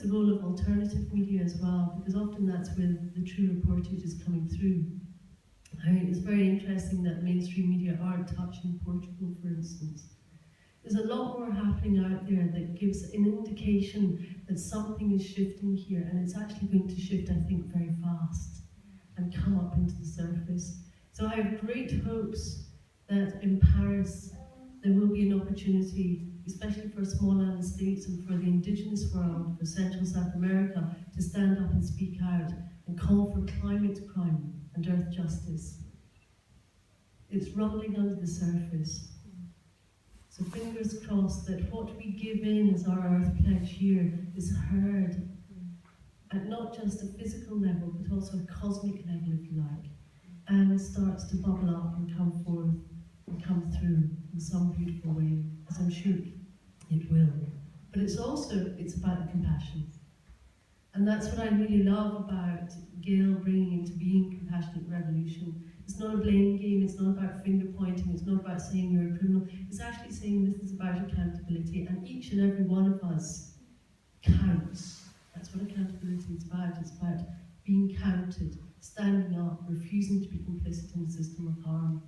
the role of alternative media as well, because often that's where the true reportage is coming through. I think it's very interesting that mainstream media aren't touching Portugal, for instance. There's a lot more happening out there that gives an indication that something is shifting here, and it's actually going to shift, I think, very fast and come up into the surface. So I have great hopes that in Paris there will be an opportunity, especially for small island states and for the indigenous world, for Central South America, to stand up and speak out and call for climate crime and earth justice. It's rumbling under the surface. So fingers crossed that what we give in as our Earth Pledge here is heard at not just a physical level, but also a cosmic level, if you like, and starts to bubble up and come forth and come through in some beautiful way, as I'm sure it will. But it's about the compassion. And that's what I really love about Gail bringing into being Compassionate Revolution. It's not a blame game, it's not about finger pointing, it's not about saying you're a criminal. It's actually saying this is about accountability, and each and every one of us counts. That's what accountability is about. It's about being counted, standing up, refusing to be complicit in the system of harm.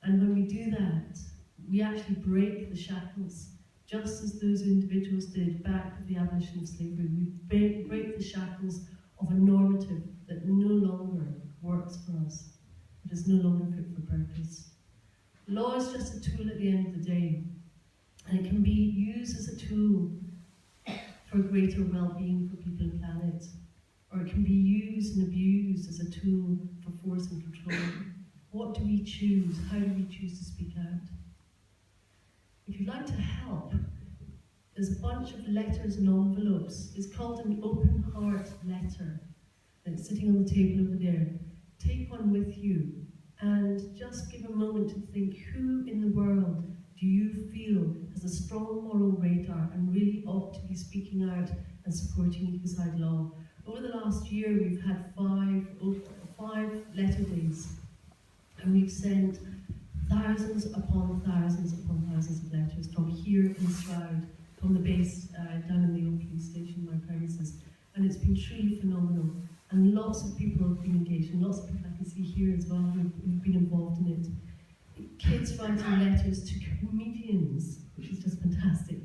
And when we do that, we actually break the shackles, just as those individuals did back with the abolition of slavery. We break the shackles of a normative that no longer works for us. It is no longer fit for purpose. Law is just a tool at the end of the day, and it can be used as a tool for greater well-being for people and planet, or it can be used and abused as a tool for force and control. What do we choose? How do we choose to speak out? If you'd like to help, there's a bunch of letters and envelopes. It's called an open heart letter. It's sitting on the table over there. Take one with you and just give a moment to think, who in the world do you feel has a strong moral radar and really ought to be speaking out and supporting ecocide law? Over the last year, we've had five letter days, and we've sent thousands upon thousands upon thousands of letters from here in Stroud, from the base down in the old police station, my premises, and it's been truly phenomenal. And lots of people have been engaged, and lots of people I can see here as well who've been involved in it. Kids writing letters to comedians, which is just fantastic,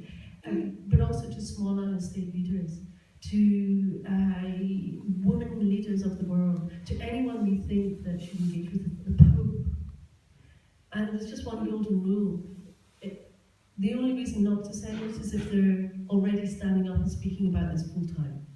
but also to small island state leaders, to women leaders of the world, to anyone we think that should engage with the Pope. And there's just one golden rule. The only reason not to send it is if they're already standing up and speaking about this full time.